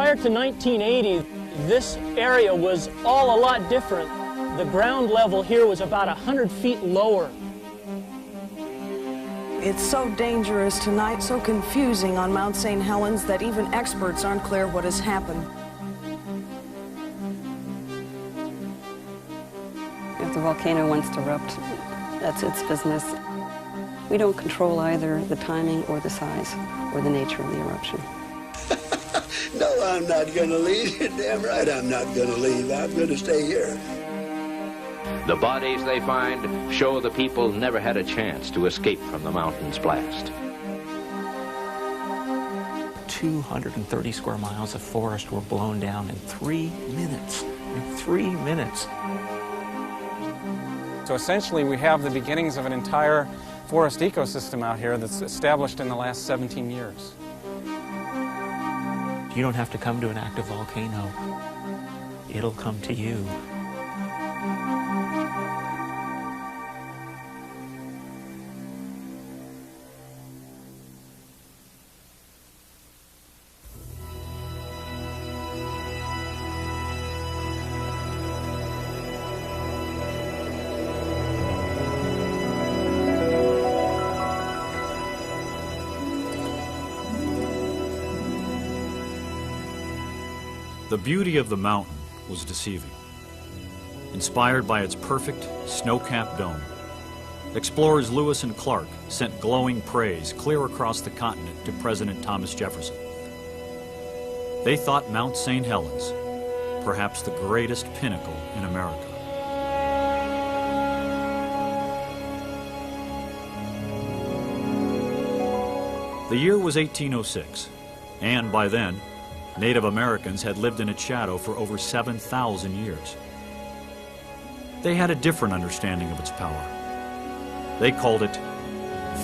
Prior to 1980, this area was all a lot different. The ground level here was about 100 feet lower. It's so dangerous tonight, so confusing on Mount St. Helens that even experts aren't clear what has happened. If the volcano wants to erupt, that's its business. We don't control either the timing or the size or the nature of the eruption. No, I'm not going to leave. You're damn right I'm not going to leave. I'm going to stay here. The bodies they find show the people never had a chance to escape from the mountain's blast. 230 square miles of forest were blown down in 3 minutes. In 3 minutes. So essentially we have the beginnings of an entire forest ecosystem out here that's established in the last 17 years. You don't have to come to an active volcano. It'll come to you. The beauty of the mountain was deceiving. Inspired by its perfect, snow-capped dome, explorers Lewis and Clark sent glowing praise clear across the continent to President Thomas Jefferson. They thought Mount St. Helens, perhaps the greatest pinnacle in America. The year was 1806, and by then, Native Americans had lived in its shadow for over 7,000 years. They had a different understanding of its power. They called it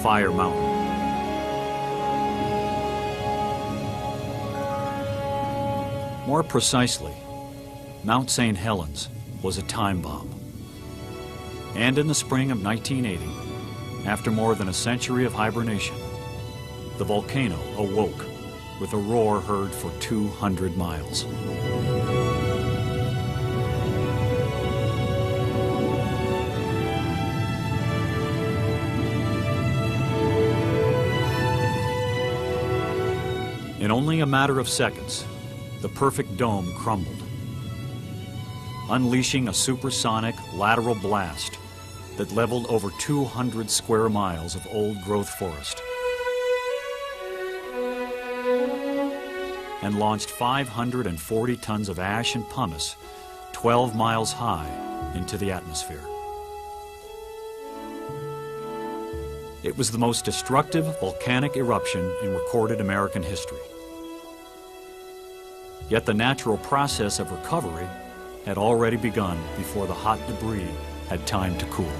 Fire Mountain. More precisely, Mount St. Helens was a time bomb. And in the spring of 1980, after more than a century of hibernation, the volcano awoke with a roar heard for 200 miles. In only a matter of seconds, the perfect dome crumbled, unleashing a supersonic lateral blast that leveled over 200 square miles of old-growth forest and launched 540 tons of ash and pumice 12 miles high into the atmosphere. It was the most destructive volcanic eruption in recorded American history. Yet the natural process of recovery had already begun before the hot debris had time to cool.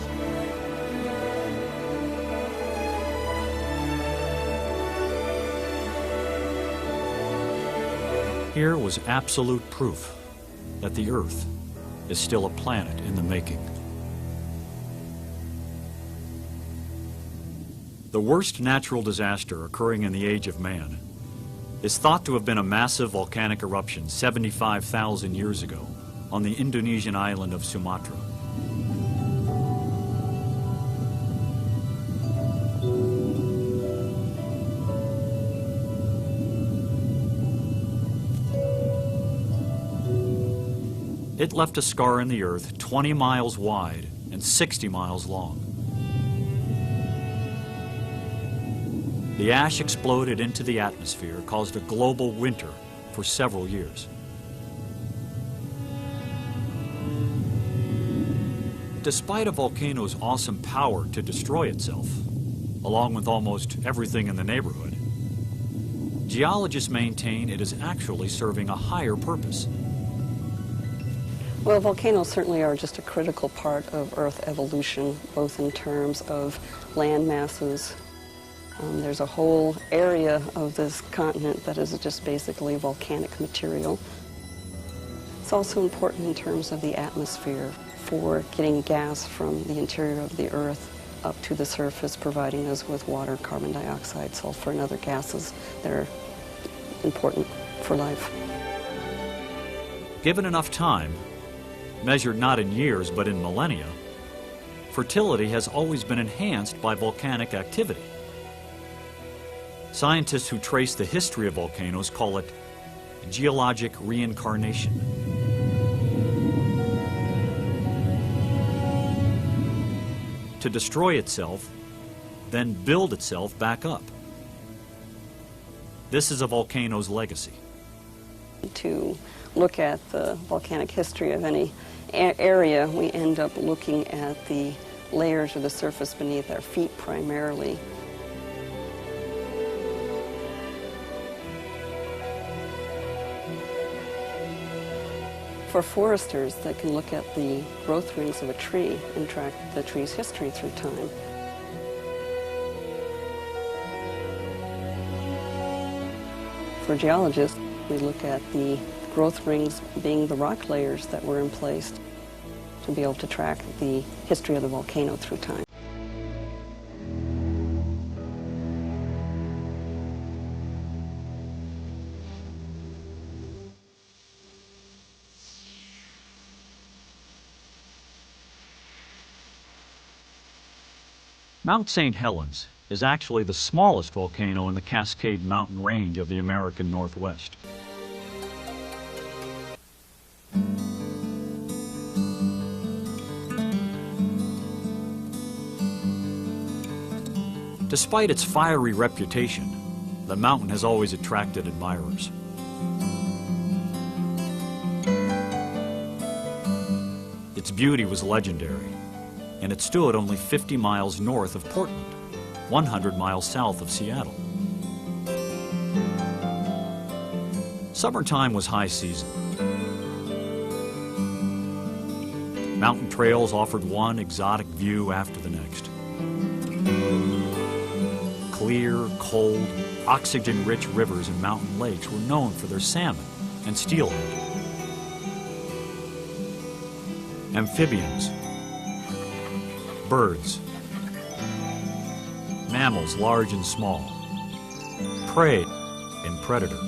Here was absolute proof that the Earth is still a planet in the making. The worst natural disaster occurring in the age of man is thought to have been a massive volcanic eruption 75,000 years ago on the Indonesian island of Sumatra. It left a scar in the earth 20 miles wide and 60 miles long. The ash exploded into the atmosphere, caused a global winter for several years. Despite a volcano's awesome power to destroy itself, along with almost everything in the neighborhood, geologists maintain it is actually serving a higher purpose. Well, volcanoes certainly are just a critical part of Earth evolution, both in terms of land masses. There's a whole area of this continent that is just basically volcanic material. It's also important in terms of the atmosphere for getting gas from the interior of the Earth up to the surface, providing us with water, carbon dioxide, sulfur, and other gases that are important for life. Given enough time, measured not in years but in millennia, fertility has always been enhanced by volcanic activity. Scientists who trace the history of volcanoes call it geologic reincarnation. To destroy itself, then build itself back up. This is a volcano's legacy. To look at the volcanic history of any area, we end up looking at the layers of the surface beneath our feet primarily. For foresters, they can look at the growth rings of a tree and track the tree's history through time. For geologists, we look at the growth rings being the rock layers that were in place to be able to track the history of the volcano through time. Mount St. Helens is actually the smallest volcano in the Cascade mountain range of the American Northwest. Despite its fiery reputation, the mountain has always attracted admirers. Its beauty was legendary, and it stood only 50 miles north of Portland, 100 miles south of Seattle. Summertime was high season. Mountain trails offered one exotic view after the next. Clear, cold, oxygen-rich rivers and mountain lakes were known for their salmon and steelhead. Amphibians, birds, mammals large and small, prey and predator.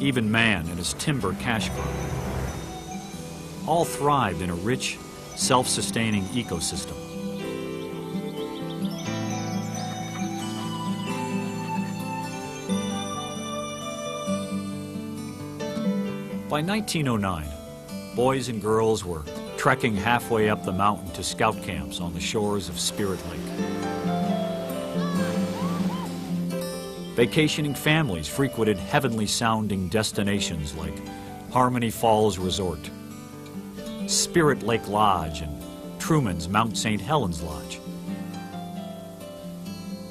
Even man and his timber cash crop. All thrived in a rich, self-sustaining ecosystem. By 1909, boys and girls were trekking halfway up the mountain to scout camps on the shores of Spirit Lake. Vacationing families frequented heavenly-sounding destinations like Harmony Falls Resort, Spirit Lake Lodge, and Truman's Mount St. Helens Lodge.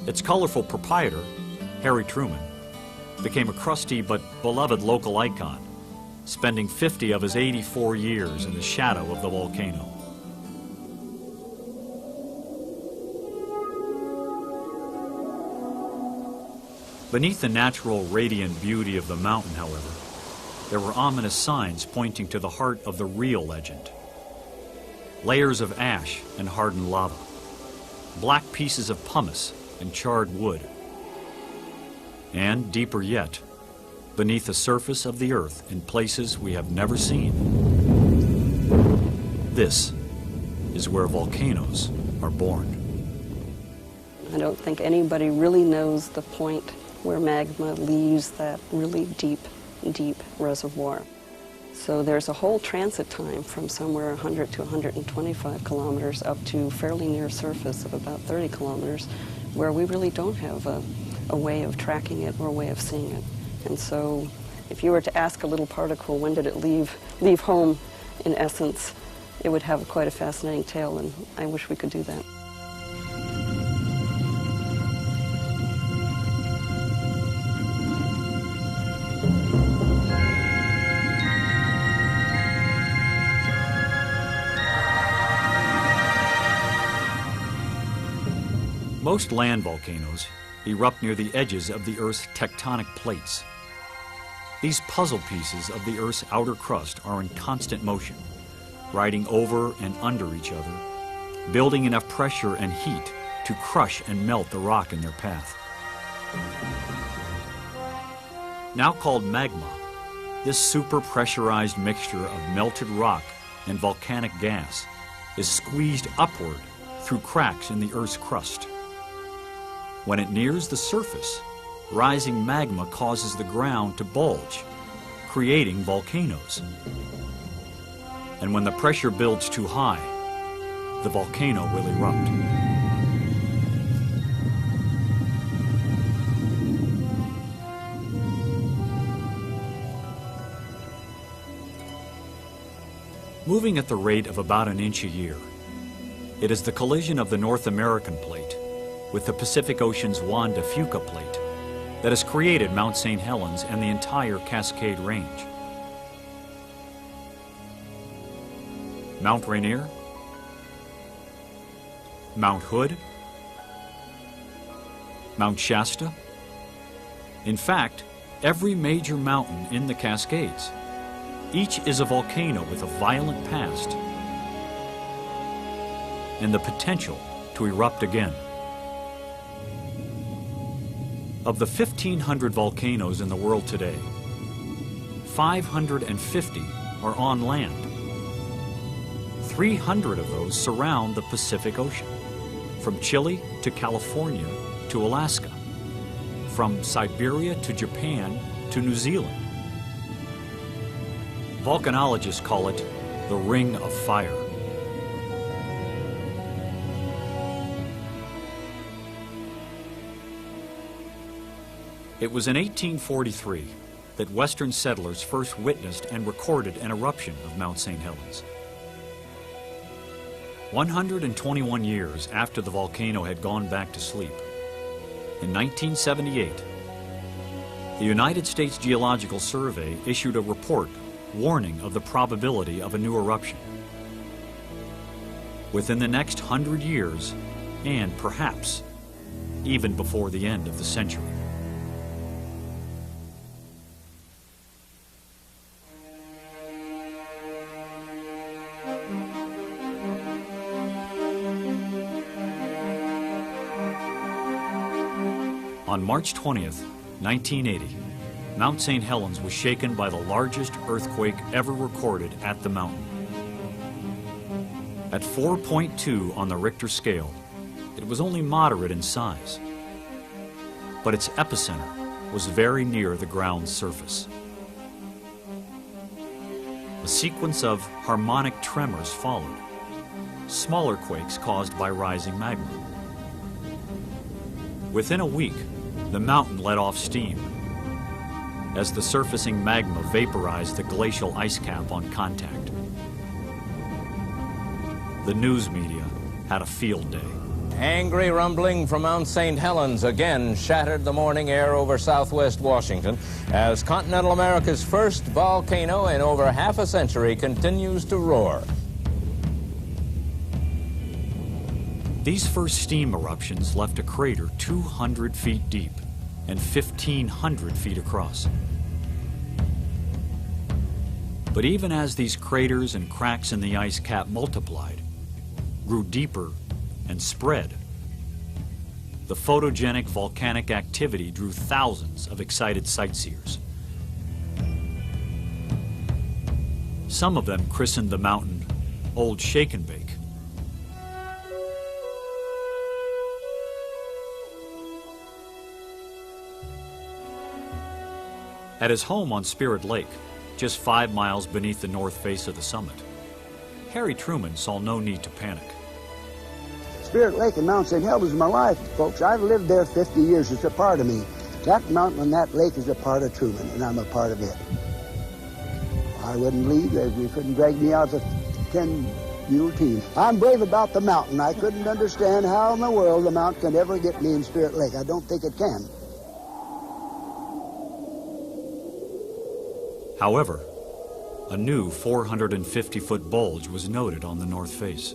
Its colorful proprietor, Harry Truman, became a crusty but beloved local icon, spending 50 of his 84 years in the shadow of the volcano. Beneath the natural radiant beauty of the mountain, however, there were ominous signs pointing to the heart of the real legend. Layers of ash and hardened lava, black pieces of pumice and charred wood, and deeper yet, beneath the surface of the earth in places we have never seen. This is where volcanoes are born. I don't think anybody really knows the point where magma leaves that really deep, deep reservoir. So there's a whole transit time from somewhere 100 to 125 kilometers up to fairly near surface of about 30 kilometers where we really don't have a way of tracking it or a way of seeing it. And so if you were to ask a little particle, when did it leave home, in essence, it would have quite a fascinating tale, and I wish we could do that. Most land volcanoes erupt near the edges of the Earth's tectonic plates. These puzzle pieces of the Earth's outer crust are in constant motion, riding over and under each other, building enough pressure and heat to crush and melt the rock in their path. Now called magma, this super-pressurized mixture of melted rock and volcanic gas is squeezed upward through cracks in the Earth's crust. When it nears the surface, rising magma causes the ground to bulge, creating volcanoes. And when the pressure builds too high, the volcano will erupt. Moving at the rate of about an inch a year, it is the collision of the North American plate with the Pacific Ocean's Juan de Fuca plate that has created Mount St. Helens and the entire Cascade Range. Mount Rainier, Mount Hood, Mount Shasta. In fact, every major mountain in the Cascades. Each is a volcano with a violent past and the potential to erupt again. Of the 1,500 volcanoes in the world today, 550 are on land. 300 of those surround the Pacific Ocean, from Chile to California to Alaska, from Siberia to Japan to New Zealand. Volcanologists call it the Ring of Fire. It was in 1843 that Western settlers first witnessed and recorded an eruption of Mount St. Helens. 121 years after the volcano had gone back to sleep, in 1978, the United States Geological Survey issued a report warning of the probability of a new eruption. Within the next 100 years, and perhaps even before the end of the century. On March 20th, 1980, Mount St. Helens was shaken by the largest earthquake ever recorded at the mountain. At 4.2 on the Richter scale, it was only moderate in size, but its epicenter was very near the ground's surface. A sequence of harmonic tremors followed, smaller quakes caused by rising magma. Within a week, the mountain let off steam as the surfacing magma vaporized the glacial ice cap on contact. The news media had a field day. Angry rumbling from Mount St. Helens again shattered the morning air over southwest Washington as continental America's first volcano in over half a century continues to roar. These first steam eruptions left a crater 200 feet deep and 1,500 feet across. But even as these craters and cracks in the ice cap multiplied, grew deeper, and spread, the photogenic volcanic activity drew thousands of excited sightseers. Some of them christened the mountain Old Shake and Bake. At his home on Spirit Lake, just 5 miles beneath the north face of the summit, Harry Truman saw no need to panic. Spirit Lake and Mount St. Helens is my life, folks. I've lived there 50 years. It's a part of me. That mountain and that lake is a part of Truman, and I'm a part of it. I wouldn't leave. You couldn't drag me out of 10-mule team. I'm brave about the mountain. I couldn't understand how in the world the mountain can ever get me in Spirit Lake. I don't think it can. However, a new 450-foot bulge was noted on the north face.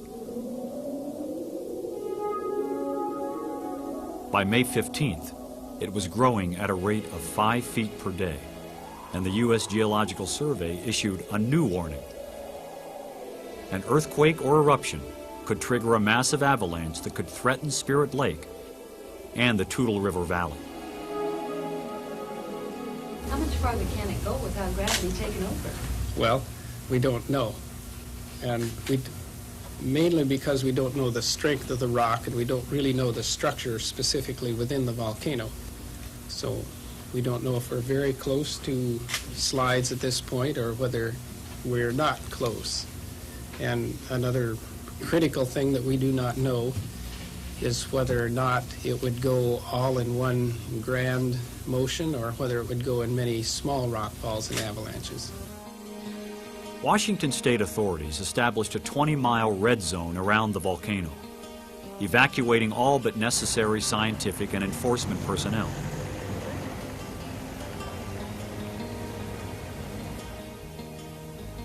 By May 15th, it was growing at a rate of 5 feet per day, and the U.S. Geological Survey issued a new warning. An earthquake or eruption could trigger a massive avalanche that could threaten Spirit Lake and the Toutle River Valley. How much farther can it go without gravity taking over? Well, we don't know. And mainly because we don't know the strength of the rock and we don't really know the structure specifically within the volcano. So we don't know if we're very close to slides at this point or whether we're not close. And another critical thing that we do not know is whether or not it would go all in one grand motion or whether it would go in many small rock falls and avalanches. Washington state authorities established a 20-mile red zone around the volcano, evacuating all but necessary scientific and enforcement personnel.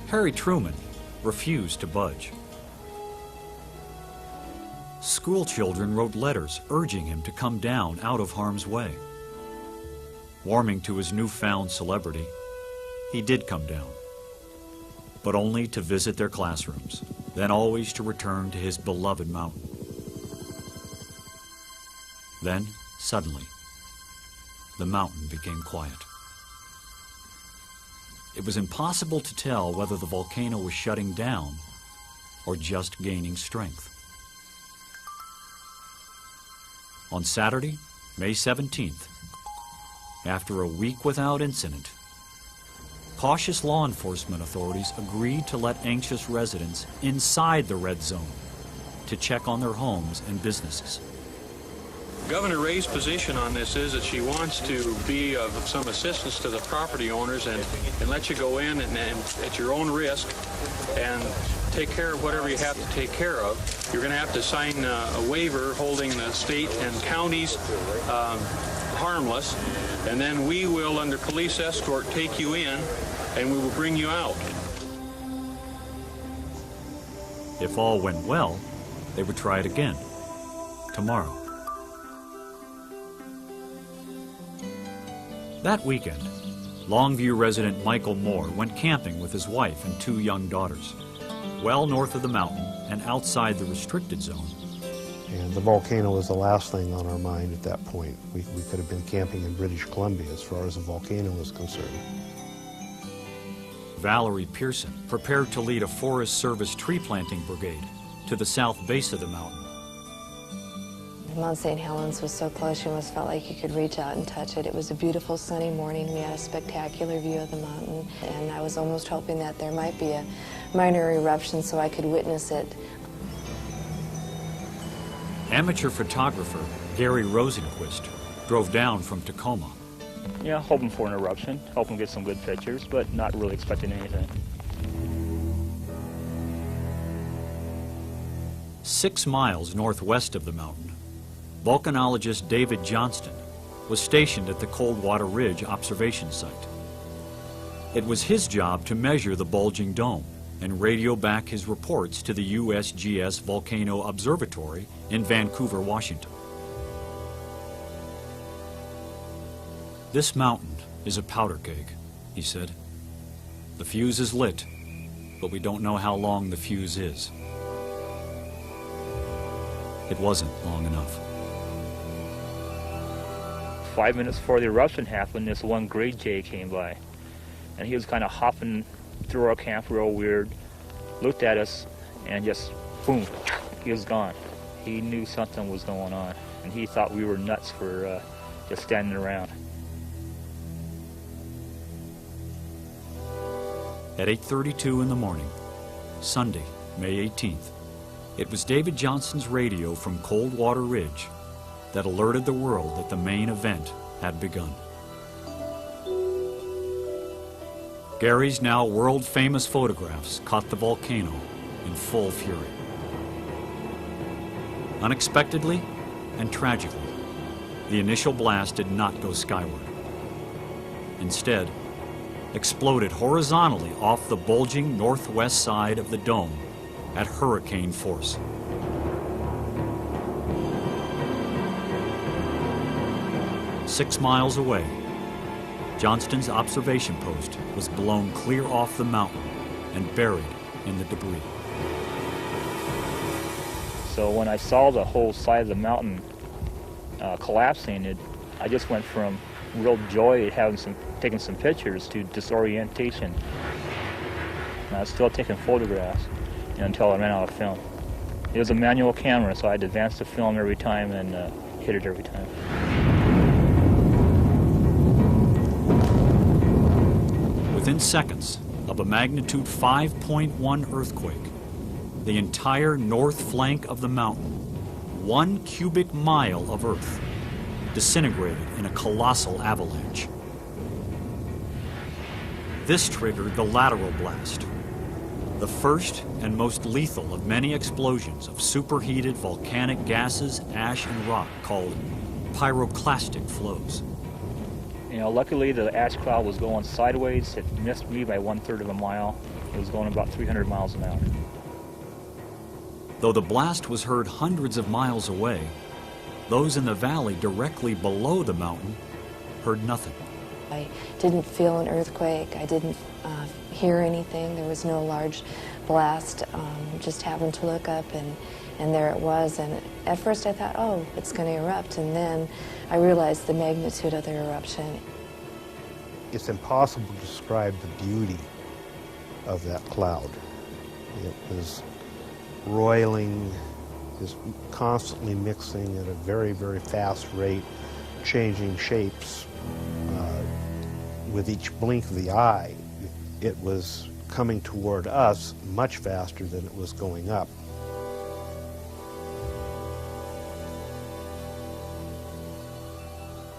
Harry Truman refused to budge. School children wrote letters urging him to come down out of harm's way. Warming to his newfound celebrity, he did come down, but only to visit their classrooms, then always to return to his beloved mountain. Then, suddenly, the mountain became quiet. It was impossible to tell whether the volcano was shutting down or just gaining strength. On Saturday, May 17th, after a week without incident, cautious law enforcement authorities agreed to let anxious residents inside the red zone to check on their homes and businesses. Governor Ray's position on this is that she wants to be of some assistance to the property owners and let you go in and at your own risk and take care of whatever you have to take care of. You're going to have to sign a waiver holding the state and counties harmless, and then we will, under police escort, take you in and we will bring you out. If all went well, they would try it again tomorrow. That weekend, Longview resident Michael Moore went camping with his wife and 2 young daughters, well north of the mountain and outside the restricted zone. And the volcano was the last thing on our mind at that point. We could have been camping in British Columbia as far as the volcano was concerned. Valerie Pearson prepared to lead a Forest Service tree planting brigade to the south base of the mountain. Mount St. Helens was so close, you almost felt like you could reach out and touch it. It was a beautiful sunny morning. We had a spectacular view of the mountain, and I was almost hoping that there might be a minor eruption so I could witness it. Amateur photographer Gary Rosenquist drove down from Tacoma. Yeah, hoping for an eruption, hoping to get some good pictures, but not really expecting anything. 6 miles northwest of the mountain, volcanologist David Johnston was stationed at the Coldwater Ridge observation site. It was his job to measure the bulging dome and radio back his reports to the USGS Volcano Observatory in Vancouver, Washington. "This mountain is a powder keg," he said. "The fuse is lit, but we don't know how long the fuse is." It wasn't long enough. 5 minutes before the eruption happened, this one great jay came by, and he was kind of hopping through our camp real weird, looked at us, and just boom, he was gone. He knew something was going on, and he thought we were nuts for just standing around. At 8:32 in the morning, Sunday, May 18th, it was David Johnston's radio from Coldwater Ridge that alerted the world that the main event had begun. Gary's now world-famous photographs caught the volcano in full fury. Unexpectedly and tragically, the initial blast did not go skyward. Instead, exploded horizontally off the bulging northwest side of the dome at hurricane force. "6 miles away, Johnston's observation post was blown clear off the mountain and buried in the debris. So when I saw the whole side of the mountain collapsing, I just went from real joy taking some pictures to disorientation. And I was still taking photographs until I ran out of film. It was a manual camera, so I had to advance the film every time and hit it every time. Within seconds of a magnitude 5.1 earthquake, the entire north flank of the mountain, 1 cubic mile of earth, disintegrated in a colossal avalanche. This triggered the lateral blast, the first and most lethal of many explosions of superheated volcanic gases, ash, and rock called pyroclastic flows. You know, luckily the ash cloud was going sideways. It missed me by 1/3 of a mile. It was going about 300 miles an hour. Though the blast was heard hundreds of miles away, those in the valley directly below the mountain heard nothing. I didn't feel an earthquake. I didn't hear anything. There was no large blast. Just happened to look up, and there it was. And at first I thought, oh, it's going to erupt. And then I realized the magnitude of the eruption. It's impossible to describe the beauty of that cloud. It was roiling, is constantly mixing at a very, very fast rate, changing shapes. With each blink of the eye, it was coming toward us much faster than it was going up.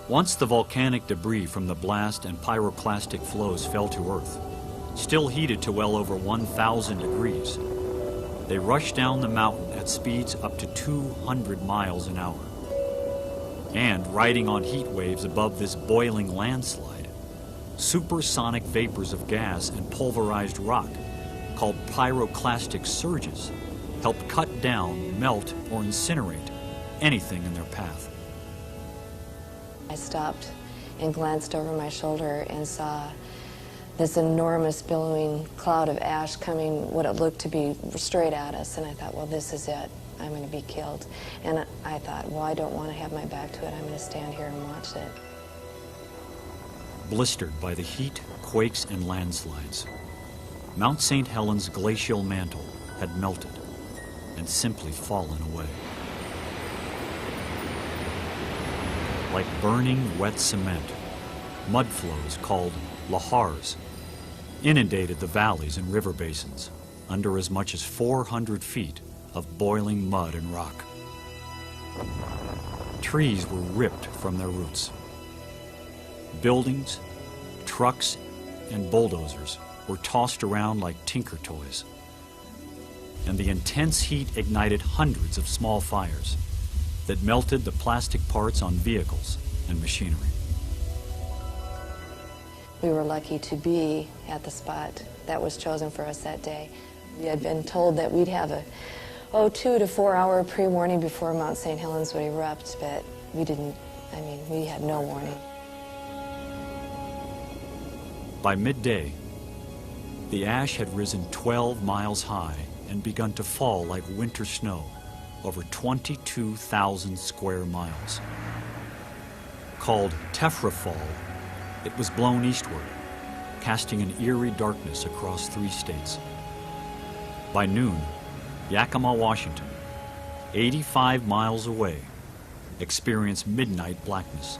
Once the volcanic debris from the blast and pyroclastic flows fell to Earth, still heated to well over 1,000 degrees, they rushed down the mountain at speeds up to 200 miles an hour. And riding on heat waves above this boiling landslide, supersonic vapors of gas and pulverized rock, called pyroclastic surges, helped cut down, melt, or incinerate anything in their path. I stopped and glanced over my shoulder and saw this enormous billowing cloud of ash coming, what it looked to be straight at us, and I thought, well, this is it. I'm going to be killed. And I thought, well, I don't want to have my back to it. I'm going to stand here and watch it. Blistered by the heat, quakes, and landslides, Mount St. Helens' glacial mantle had melted and simply fallen away. Like burning wet cement, mud flows called lahars inundated the valleys and river basins under as much as 400 feet of boiling mud and rock. Trees were ripped from their roots. Buildings, trucks, and bulldozers were tossed around like tinker toys. And the intense heat ignited hundreds of small fires that melted the plastic parts on vehicles and machinery. We were lucky to be at the spot that was chosen for us that day. We had been told that we'd have a 2 to 4 hour pre-warning before Mount St. Helens would erupt, but we didn't, we had no warning. By midday, the ash had risen 12 miles high and begun to fall like winter snow over 22,000 square miles. Called tetrafall, it was blown eastward, casting an eerie darkness across 3 states. By noon, Yakima, Washington, 85 miles away, experienced midnight blackness.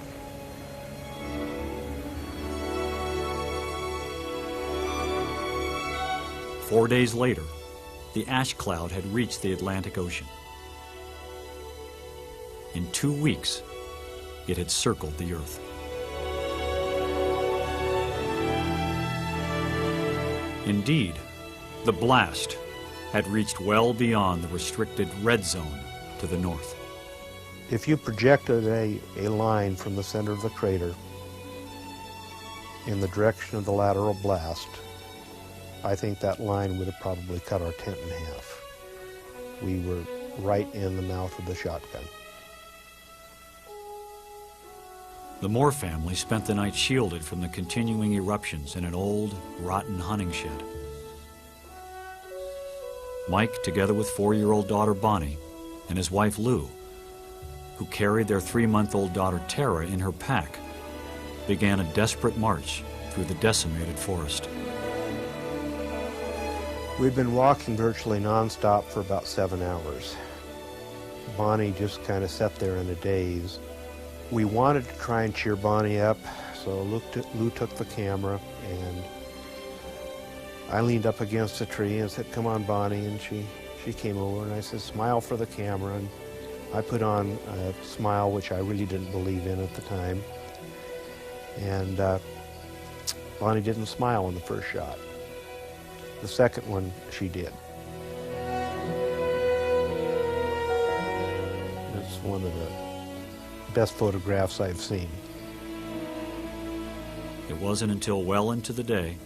Four days later, the ash cloud had reached the Atlantic Ocean. In 2 weeks, it had circled the Earth. Indeed, the blast had reached well beyond the restricted red zone to the north. If you projected a line from the center of the crater in the direction of the lateral blast, I think that line would have probably cut our tent in half. We were right in the mouth of the shotgun. The Moore family spent the night shielded from the continuing eruptions in an old, rotten hunting shed. Mike, together with 4-year-old daughter Bonnie and his wife Lou, who carried their 3-month-old daughter Tara in her pack, began a desperate march through the decimated forest. We'd been walking virtually nonstop for about 7 hours. Bonnie just kind of sat there in a daze. We wanted to try and cheer Bonnie up, so Lou took the camera, and I leaned up against a tree and said, "Come on, Bonnie," and she came over, and I said, "Smile for the camera," and I put on a smile which I really didn't believe in at the time, and Bonnie didn't smile in the first shot. The second one, she did. It's one of the best photographs I've seen. It wasn't until well into the day,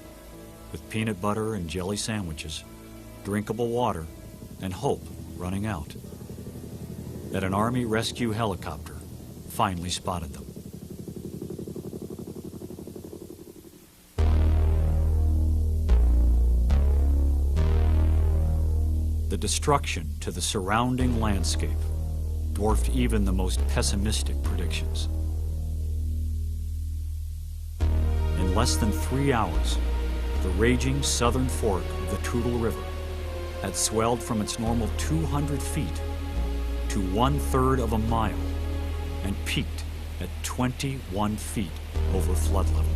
with peanut butter and jelly sandwiches, drinkable water, and hope running out, that an Army rescue helicopter finally spotted them. The destruction to the surrounding landscape dwarfed even the most pessimistic predictions. In less than 3 hours, the raging southern fork of the Toutle River had swelled from its normal 200 feet to 1/3 of a mile and peaked at 21 feet over flood level.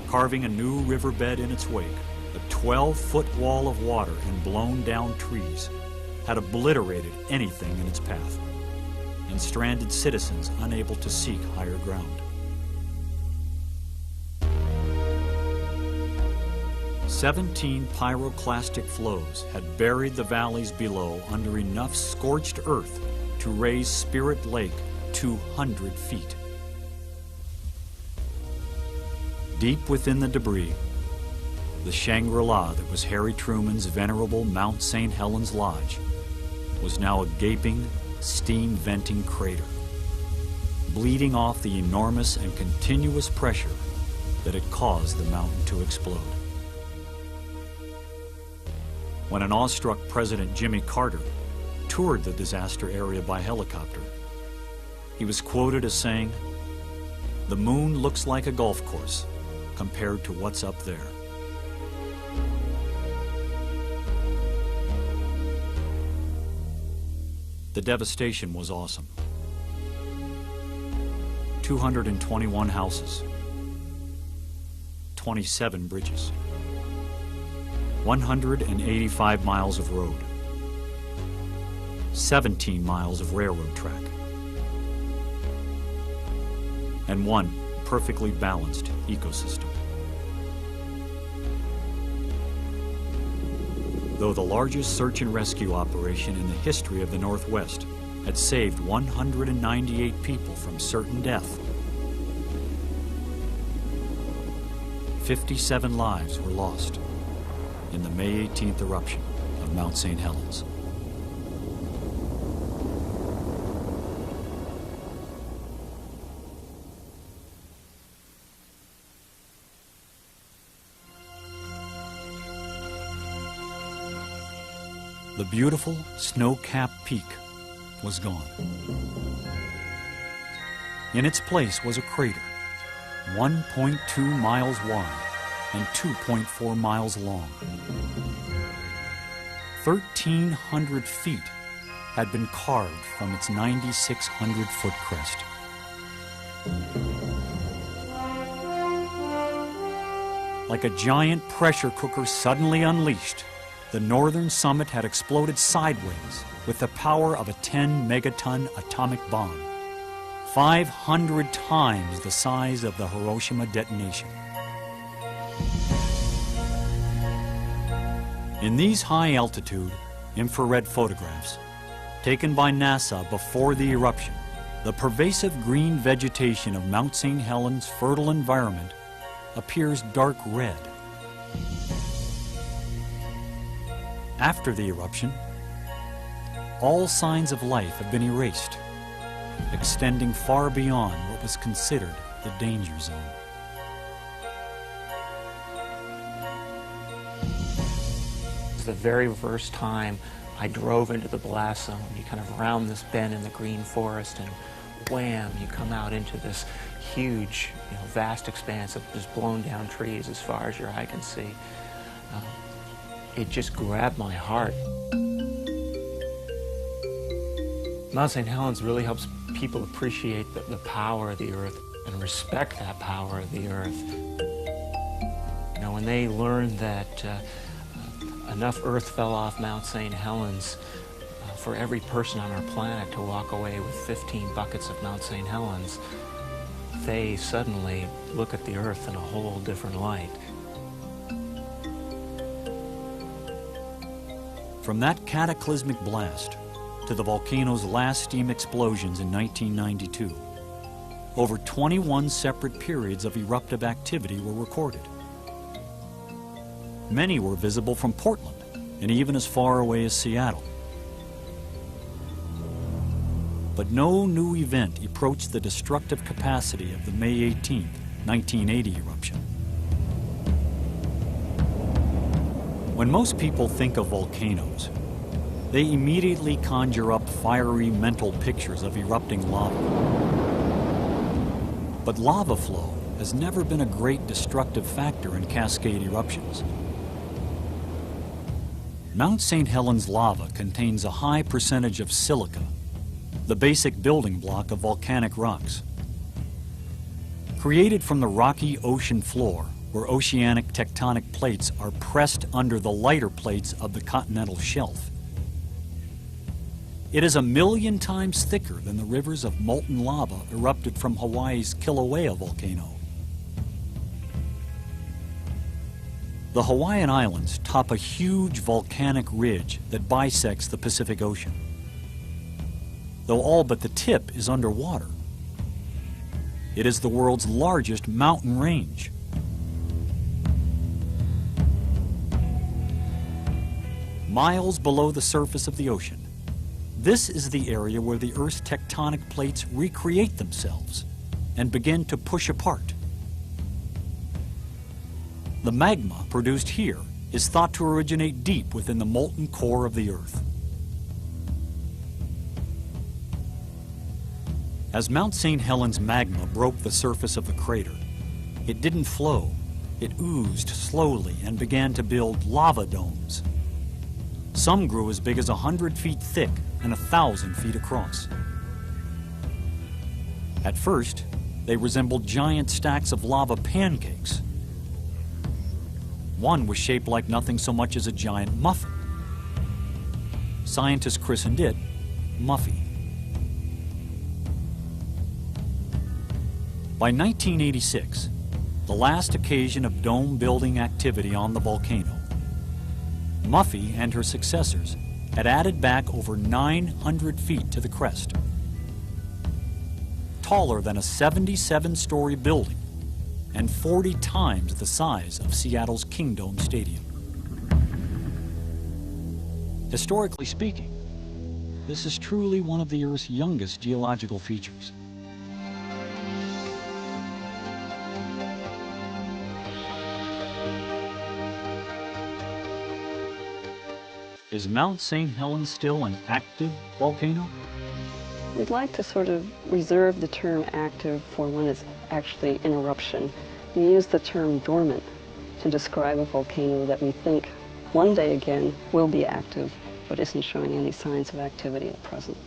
Carving a new riverbed in its wake, a 12-foot wall of water and blown-down trees had obliterated anything in its path, and stranded citizens unable to seek higher ground. 17 pyroclastic flows had buried the valleys below under enough scorched earth to raise Spirit Lake 200 feet. Deep within the debris, the Shangri-La that was Harry Truman's venerable Mount St. Helens Lodge was now a gaping, steam-venting crater, bleeding off the enormous and continuous pressure that had caused the mountain to explode. When an awestruck President Jimmy Carter toured the disaster area by helicopter, he was quoted as saying, "The moon looks like a golf course compared to what's up there." The devastation was awesome. 221 houses, 27 bridges, 185 miles of road, 17 miles of railroad track, and one perfectly balanced ecosystem. Though the largest search and rescue operation in the history of the Northwest had saved 198 people from certain death, 57 lives were lost in the May 18th eruption of Mount St. Helens. The beautiful snow-capped peak was gone. In its place was a crater, 1.2 miles wide and 2.4 miles long. 1,300 feet had been carved from its 9,600-foot crest. Like a giant pressure cooker suddenly unleashed, the northern summit had exploded sideways with the power of a 10-megaton atomic bomb, 500 times the size of the Hiroshima detonation. In these high-altitude infrared photographs, taken by NASA before the eruption, the pervasive green vegetation of Mount St. Helens' fertile environment appears dark red. After the eruption, all signs of life have been erased, extending far beyond what was considered the danger zone. It's the very first time I drove into the blast zone. You kind of round this bend in the green forest, and wham, you come out into this huge, vast expanse of just blown down trees as far as your eye can see. It just grabbed my heart. Mount St. Helens really helps people appreciate the power of the earth and respect that power of the earth. When they learned that enough earth fell off Mount St. Helens for every person on our planet to walk away with 15 buckets of Mount St. Helens, they suddenly look at the earth in a whole different light. From that cataclysmic blast to the volcano's last steam explosions in 1992, over 21 separate periods of eruptive activity were recorded. Many were visible from Portland and even as far away as Seattle. But no new event approached the destructive capacity of the May 18, 1980 eruption. When most people think of volcanoes, they immediately conjure up fiery mental pictures of erupting lava. But lava flow has never been a great destructive factor in Cascade eruptions. Mount St. Helens lava contains a high percentage of silica, the basic building block of volcanic rocks. Created from the rocky ocean floor, where oceanic tectonic plates are pressed under the lighter plates of the continental shelf. It is 1,000,000 times thicker than the rivers of molten lava erupted from Hawaii's Kilauea volcano. The Hawaiian Islands top a huge volcanic ridge that bisects the Pacific Ocean. Though all but the tip is underwater, it is the world's largest mountain range. Miles below the surface of the ocean, this is the area where the Earth's tectonic plates recreate themselves and begin to push apart. The magma produced here is thought to originate deep within the molten core of the Earth. As Mount St. Helens magma broke the surface of the crater, it didn't flow. It oozed slowly and began to build lava domes. Some grew as big as 100 feet thick and 1,000 feet across. At first, they resembled giant stacks of lava pancakes. One was shaped like nothing so much as a giant muffin. Scientists christened it Muffy. By 1986, the last occasion of dome building activity on the volcano, Muffy and her successors had added back over 900 feet to the crest, taller than a 77-story building and 40 times the size of Seattle's Kingdome Stadium. Historically speaking, this is truly one of the Earth's youngest geological features. Is Mount St. Helens still an active volcano? We'd like to sort of reserve the term active for when it's actually in eruption. We use the term dormant to describe a volcano that we think one day again will be active, but isn't showing any signs of activity at present.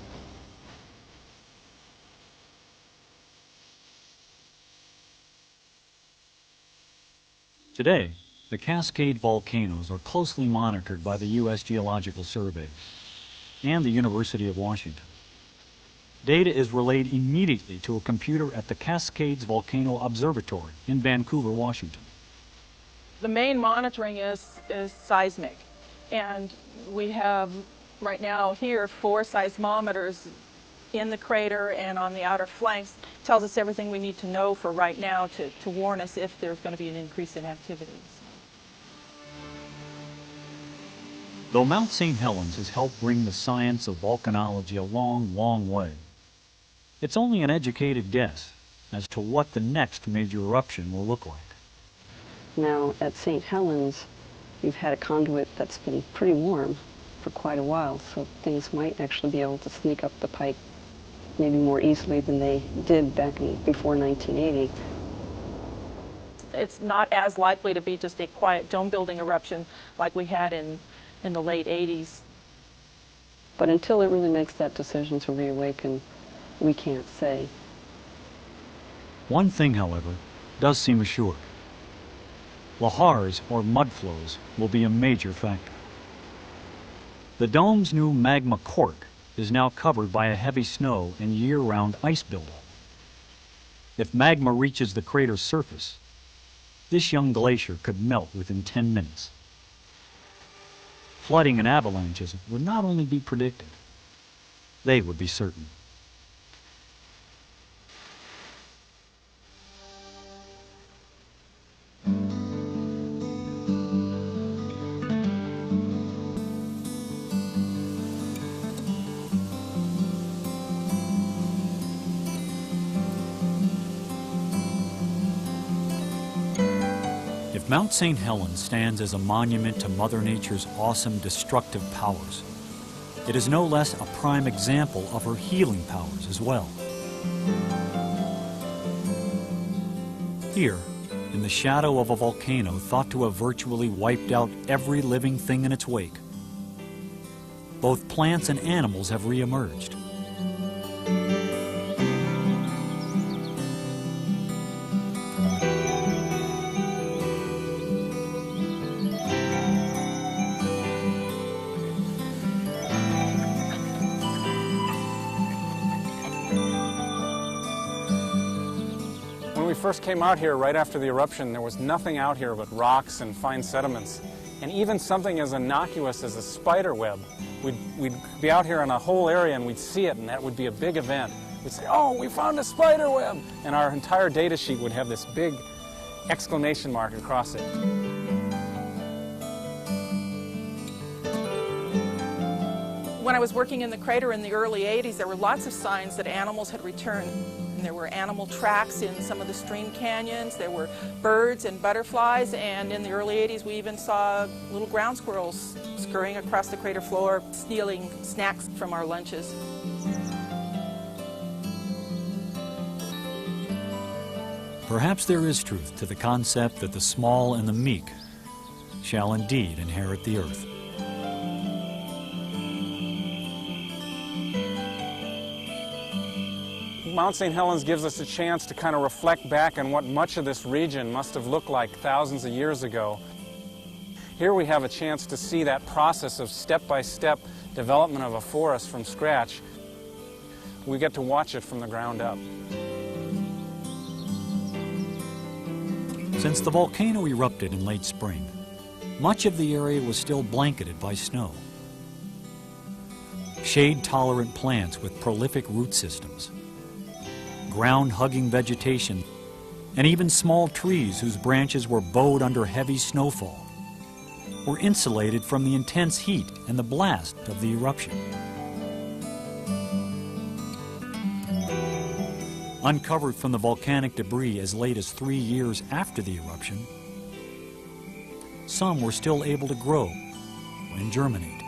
Today, the Cascade volcanoes are closely monitored by the U.S. Geological Survey and the University of Washington. Data is relayed immediately to a computer at the Cascades Volcano Observatory in Vancouver, Washington. The main monitoring is seismic, and we have right now here 4 seismometers in the crater and on the outer flanks. Tells us everything we need to know for right now to warn us if there's going to be an increase in activities. Though Mount St. Helens has helped bring the science of volcanology a long, long way, it's only an educated guess as to what the next major eruption will look like. Now, at St. Helens, we've had a conduit that's been pretty warm for quite a while, so things might actually be able to sneak up the pike maybe more easily than they did back before 1980. It's not as likely to be just a quiet dome-building eruption like we had in the late 80s. But until it really makes that decision to reawaken, we can't say. One thing, however, does seem assured. Lahars, or mud flows, will be a major factor. The dome's new magma cork is now covered by a heavy snow and year-round ice buildup. If magma reaches the crater's surface, this young glacier could melt within 10 minutes. Flooding and avalanches would not only be predicted, they would be certain. If Mount St. Helens stands as a monument to Mother Nature's awesome destructive powers, it is no less a prime example of her healing powers as well. Here, in the shadow of a volcano thought to have virtually wiped out every living thing in its wake, both plants and animals have re-emerged. When we first came out here right after the eruption, there was nothing out here but rocks and fine sediments. And even something as innocuous as a spider web, we'd be out here in a whole area and we'd see it, and that would be a big event. We'd say, oh, we found a spider web! And our entire data sheet would have this big exclamation mark across it. When I was working in the crater in the early 80s, there were lots of signs that animals had returned. And there were animal tracks in some of the stream canyons. There were birds and butterflies, and in the early 80s we even saw little ground squirrels scurrying across the crater floor, stealing snacks from our lunches. Perhaps there is truth to the concept that the small and the meek shall indeed inherit the earth. Mount St. Helens gives us a chance to kind of reflect back on what much of this region must have looked like thousands of years ago. Here we have a chance to see that process of step-by-step development of a forest from scratch. We get to watch it from the ground up. Since the volcano erupted in late spring, much of the area was still blanketed by snow. Shade-tolerant plants with prolific root systems, ground-hugging vegetation, and even small trees whose branches were bowed under heavy snowfall were insulated from the intense heat and the blast of the eruption. Uncovered from the volcanic debris as late as 3 years after the eruption, some were still able to grow and germinate.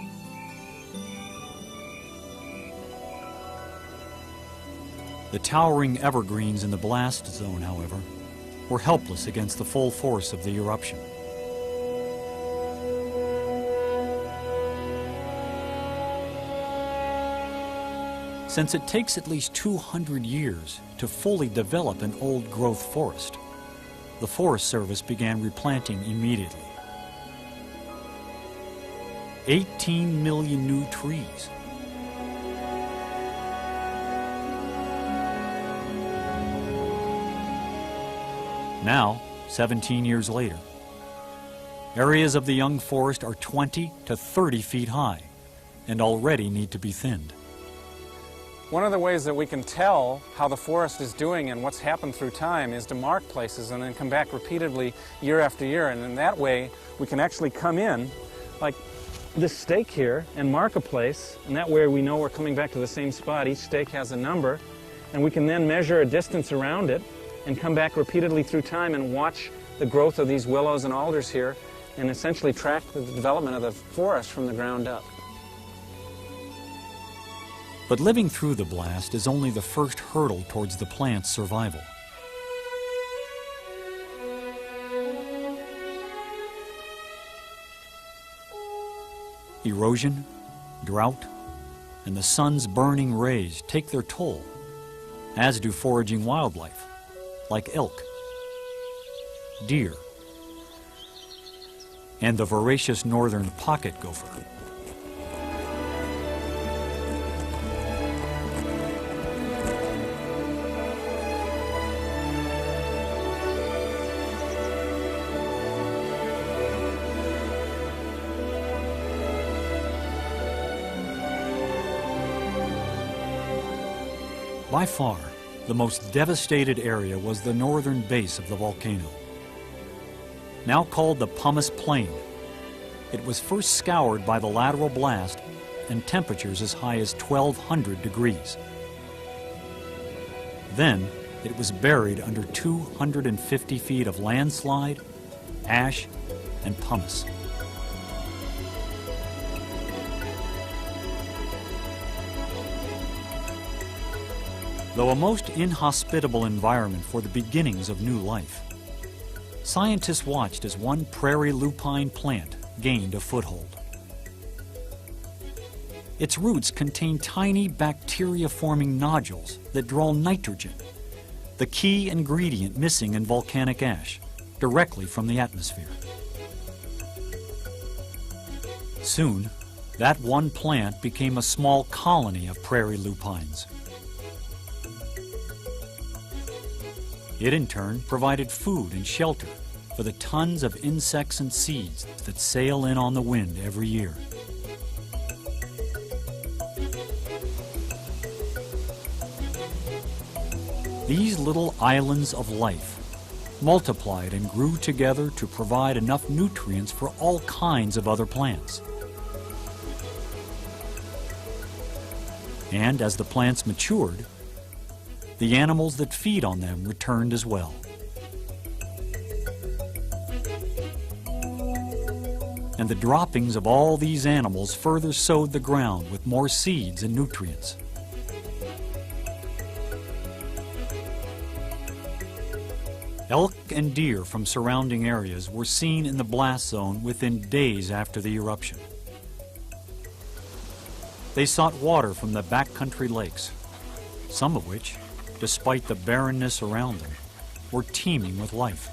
The towering evergreens in the blast zone, however, were helpless against the full force of the eruption. Since it takes at least 200 years to fully develop an old-growth forest, the Forest Service began replanting immediately. 18 million new trees. Now, 17 years later, areas of the young forest are 20 to 30 feet high and already need to be thinned. One of the ways that we can tell how the forest is doing and what's happened through time is to mark places and then come back repeatedly year after year. And in that way, we can actually come in, like this stake here, and mark a place. And that way we know we're coming back to the same spot. Each stake has a number. And we can then measure a distance around it and come back repeatedly through time and watch the growth of these willows and alders here and essentially track the development of the forest from the ground up. But living through the blast is only the first hurdle towards the plant's survival. Erosion, drought, and the sun's burning rays take their toll, as do foraging wildlife, like elk, deer, and the voracious northern pocket gopher. By far, the most devastated area was the northern base of the volcano. Now called the Pumice Plain, it was first scoured by the lateral blast and temperatures as high as 1,200 degrees. Then, it was buried under 250 feet of landslide, ash, and pumice. Though a most inhospitable environment for the beginnings of new life, scientists watched as one prairie lupine plant gained a foothold. Its roots contain tiny bacteria-forming nodules that draw nitrogen, the key ingredient missing in volcanic ash, directly from the atmosphere. Soon, that one plant became a small colony of prairie lupines. It in turn provided food and shelter for the tons of insects and seeds that sail in on the wind every year. These little islands of life multiplied and grew together to provide enough nutrients for all kinds of other plants. And as the plants matured, the animals that feed on them returned as well. And the droppings of all these animals further sowed the ground with more seeds and nutrients. Elk and deer from surrounding areas were seen in the blast zone within days after the eruption. They sought water from the backcountry lakes, some of which, despite the barrenness around them, were teeming with life.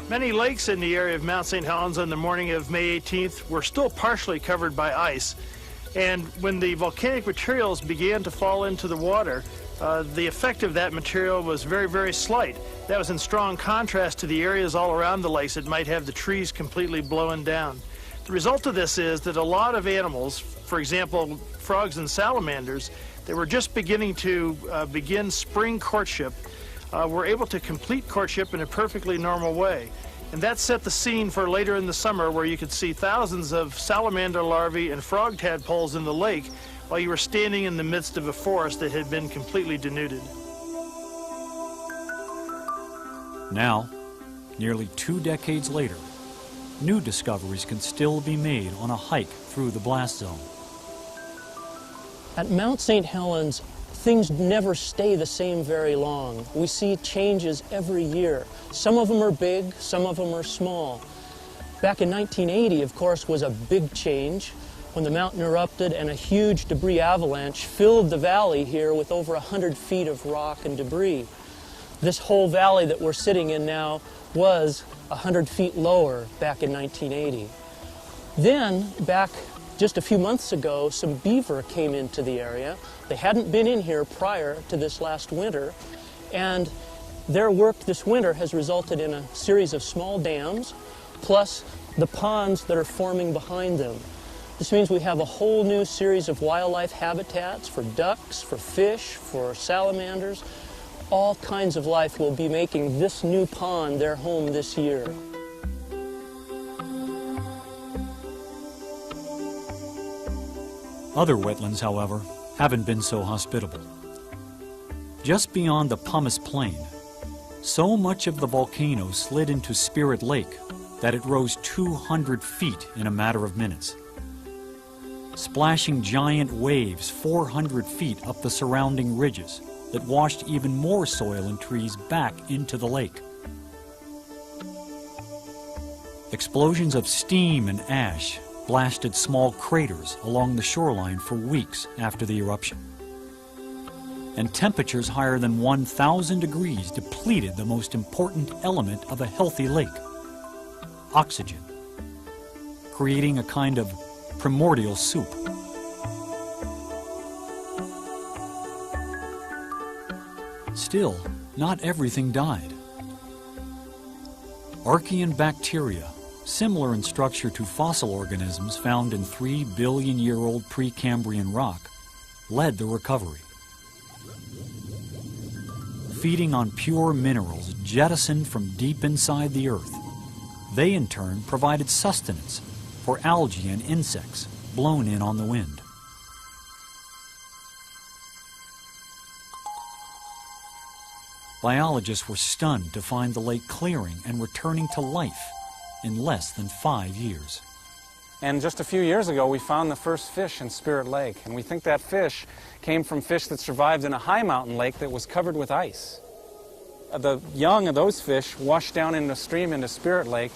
Many lakes in the area of Mount St. Helens on the morning of May 18th were still partially covered by ice. And when the volcanic materials began to fall into the water, the effect of that material was very, very slight. That was in strong contrast to the areas all around the lakes that might have the trees completely blown down. The result of this is that a lot of animals, for example, frogs and salamanders, that were just beginning to begin spring courtship, were able to complete courtship in a perfectly normal way. And that set the scene for later in the summer, where you could see thousands of salamander larvae and frog tadpoles in the lake while you were standing in the midst of a forest that had been completely denuded. Now, nearly 2 decades later, new discoveries can still be made on a hike through the blast zone. At Mount St. Helens, things never stay the same very long. We see changes every year. Some of them are big, some of them are small. Back in 1980, of course, was a big change when the mountain erupted and a huge debris avalanche filled the valley here with over 100 feet of rock and debris. This whole valley that we're sitting in now was 100 feet lower back in 1980. Then, back just a few months ago, some beaver came into the area. They hadn't been in here prior to this last winter, and their work this winter has resulted in a series of small dams, plus the ponds that are forming behind them. This means we have a whole new series of wildlife habitats for ducks, for fish, for salamanders. All kinds of life will be making this new pond their home this year. Other wetlands, however, haven't been so hospitable. Just beyond the Pumice Plain, so much of the volcano slid into Spirit Lake that it rose 200 feet in a matter of minutes. splashing giant waves 400 feet up the surrounding ridges that washed even more soil and trees back into the lake. Explosions of steam and ash blasted small craters along the shoreline for weeks after the eruption. And temperatures higher than 1,000 degrees depleted the most important element of a healthy lake, oxygen, creating a kind of primordial soup. Still, not everything died. Archean bacteria, similar in structure to fossil organisms found in 3 billion-year-old Precambrian rock, led the recovery. Feeding on pure minerals jettisoned from deep inside the earth, they in turn provided sustenance for algae and insects blown in on the wind. Biologists were stunned to find the lake clearing and returning to life in less than 5 years. And just a few years ago, we found the first fish in Spirit Lake. And we think that fish came from fish that survived in a high mountain lake that was covered with ice. The young of those fish washed down in the stream into Spirit Lake,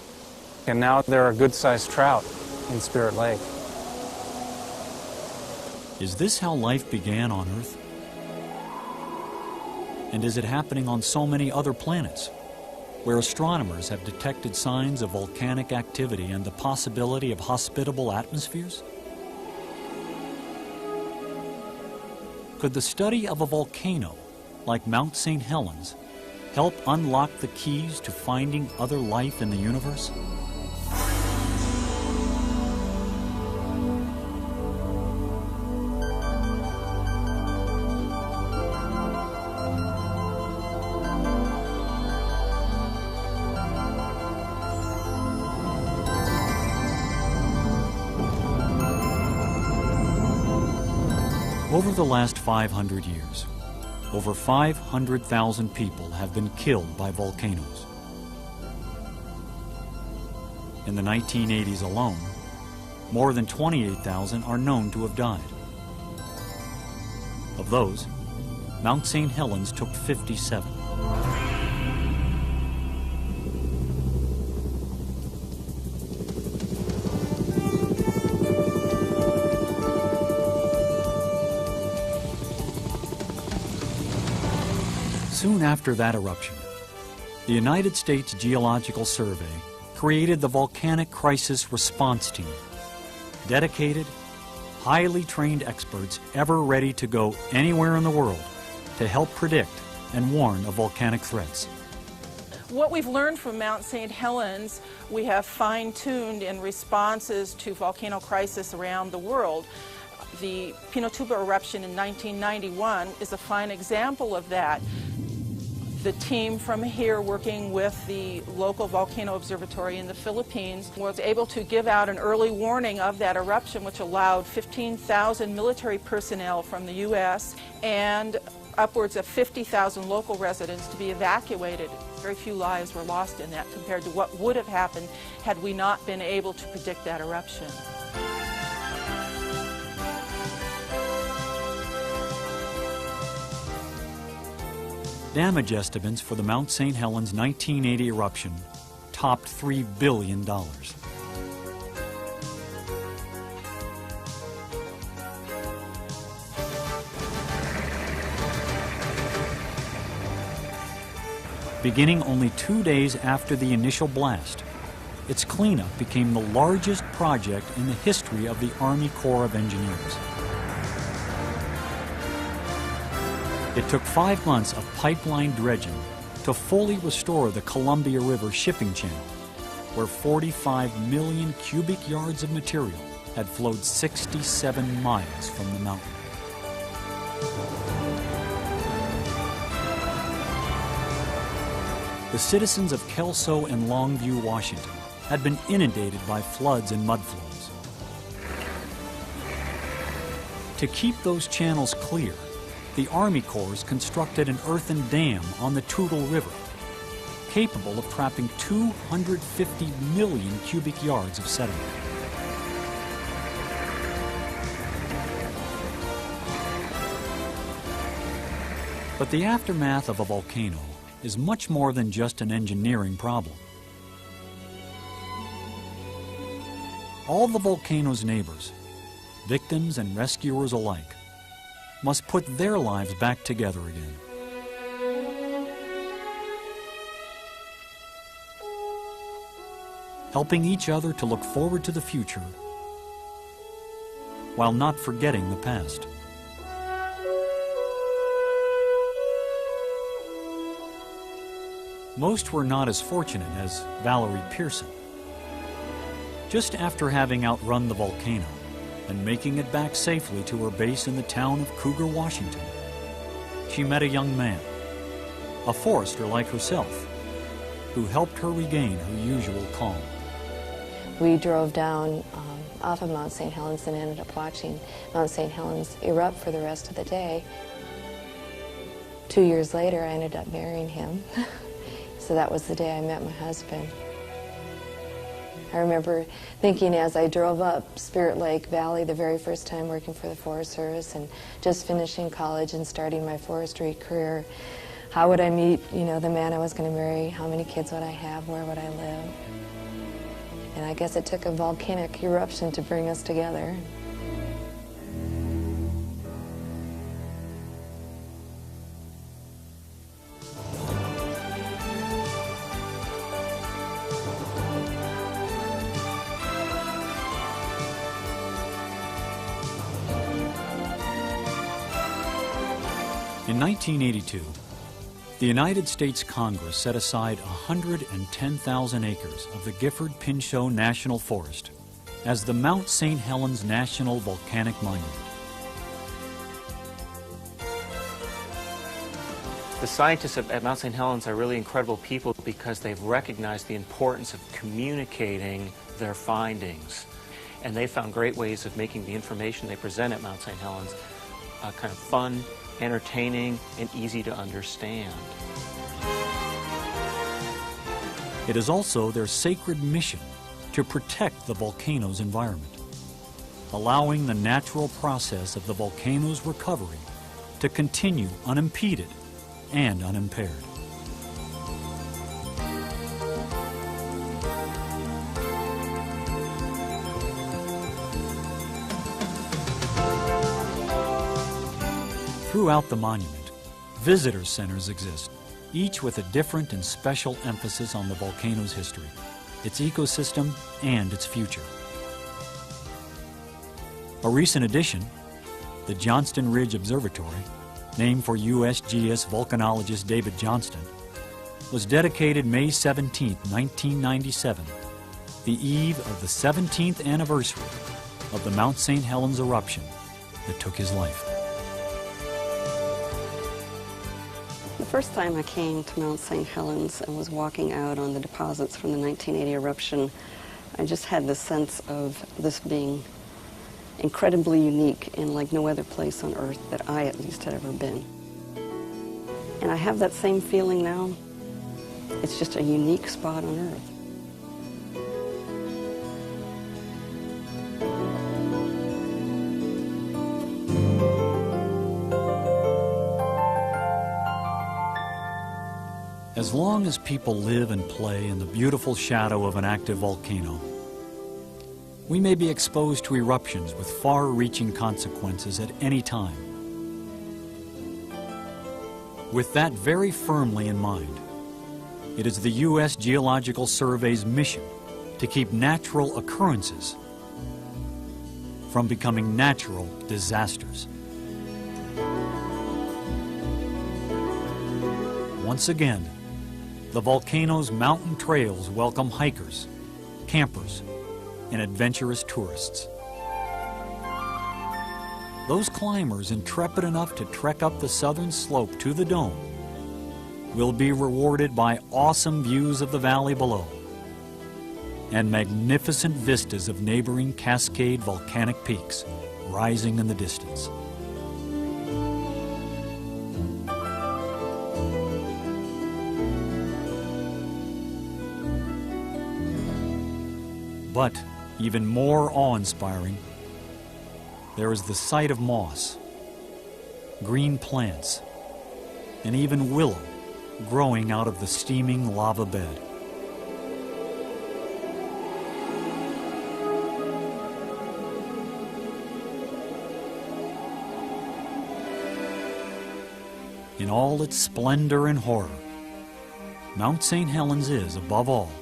and now there are good-sized trout in Spirit Lake. Is this how life began on Earth? And is it happening on so many other planets, where astronomers have detected signs of volcanic activity and the possibility of hospitable atmospheres? Could the study of a volcano, like Mount St. Helens, help unlock the keys to finding other life in the universe? Over the last 500 years, over 500,000 people have been killed by volcanoes. In the 1980s alone, more than 28,000 are known to have died. Of those, Mount St. Helens took 57. Soon after that eruption, the United States Geological Survey created the Volcanic Crisis Response Team, dedicated, highly trained experts ever ready to go anywhere in the world to help predict and warn of volcanic threats. What we've learned from Mount St. Helens, we have fine-tuned in responses to volcano crisis around the world. The Pinatubo eruption in 1991 is a fine example of that. The team from here, working with the local volcano observatory in the Philippines, was able to give out an early warning of that eruption, which allowed 15,000 military personnel from the U.S. and upwards of 50,000 local residents to be evacuated. Very few lives were lost in that compared to what would have happened had we not been able to predict that eruption. Damage estimates for the Mount St. Helens 1980 eruption topped $3 billion. Beginning only 2 days after the initial blast, its cleanup became the largest project in the history of the Army Corps of Engineers. It took 5 months of pipeline dredging to fully restore the Columbia River shipping channel, where 45 million cubic yards of material had flowed 67 miles from the mountain. The citizens of Kelso and Longview, Washington, had been inundated by floods and mudflows. To keep those channels clear, the Army Corps constructed an earthen dam on the Toutle River, capable of trapping 250 million cubic yards of sediment. But the aftermath of a volcano is much more than just an engineering problem. All the volcano's neighbors, victims and rescuers alike, must put their lives back together again. Helping each other to look forward to the future while not forgetting the past. Most were not as fortunate as Valerie Pearson. Just after having outrun the volcano and making it back safely to her base in the town of Cougar, Washington, she met a young man, a forester like herself, who helped her regain her usual calm. We drove down off of Mount St. Helens and ended up watching Mount St. Helens erupt for the rest of the day. 2 years later, I ended up marrying him. So that was the day I met my husband. I remember thinking as I drove up Spirit Lake Valley the very first time working for the Forest Service and just finishing college and starting my forestry career, how would I meet, the man I was going to marry? How many kids would I have? Where would I live? And I guess it took a volcanic eruption to bring us together. In 1982, the United States Congress set aside 110,000 acres of the Gifford-Pinchot National Forest as the Mount St. Helens National Volcanic Monument. The scientists at Mount St. Helens are really incredible people because they've recognized the importance of communicating their findings. And they found great ways of making the information they present at Mount St. Helens kind of fun, entertaining, and easy to understand. It is also their sacred mission to protect the volcano's environment, allowing the natural process of the volcano's recovery to continue unimpeded and unimpaired. Throughout the monument, visitor centers exist, each with a different and special emphasis on the volcano's history, its ecosystem, and its future. A recent addition, the Johnston Ridge Observatory, named for USGS volcanologist David Johnston, was dedicated May 17, 1997, the eve of the 17th anniversary of the Mount St. Helens eruption that took his life. The first time I came to Mount St. Helens and was walking out on the deposits from the 1980 eruption, I just had this sense of this being incredibly unique and like no other place on Earth that I at least had ever been. And I have that same feeling now. It's just a unique spot on Earth. As long as people live and play in the beautiful shadow of an active volcano, we may be exposed to eruptions with far-reaching consequences at any time. With that very firmly in mind, it is the U.S. Geological Survey's mission to keep natural occurrences from becoming natural disasters. Once again, the volcano's mountain trails welcome hikers, campers, and adventurous tourists. Those climbers intrepid enough to trek up the southern slope to the dome will be rewarded by awesome views of the valley below and magnificent vistas of neighboring Cascade volcanic peaks rising in the distance. But even more awe-inspiring, there is the sight of moss, green plants, and even willow growing out of the steaming lava bed. In all its splendor and horror, Mount St. Helens is, above all,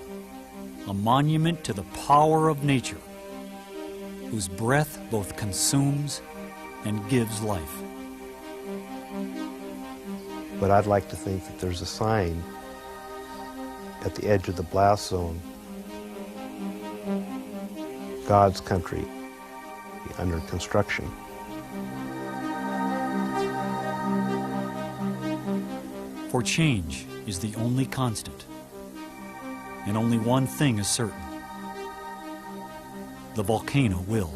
a monument to the power of nature, whose breath both consumes and gives life. But I'd like to think that there's a sign at the edge of the blast zone, God's country under construction. For change is the only constant, and only one thing is certain: the volcano will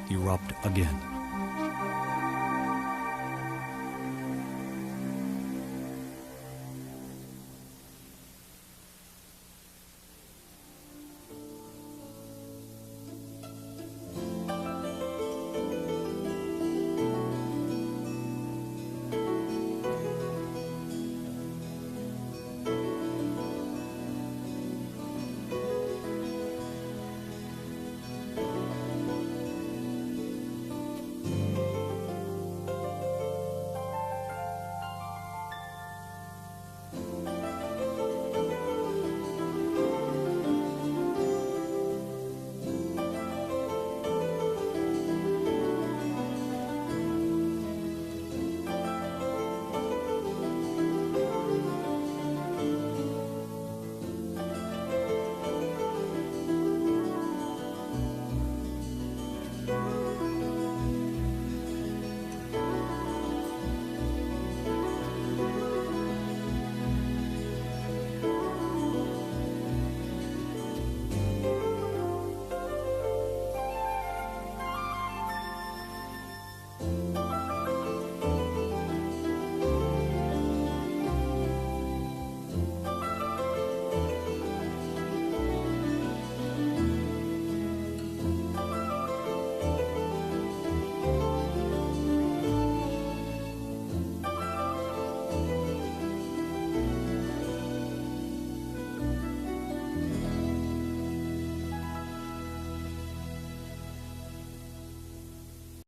erupt again.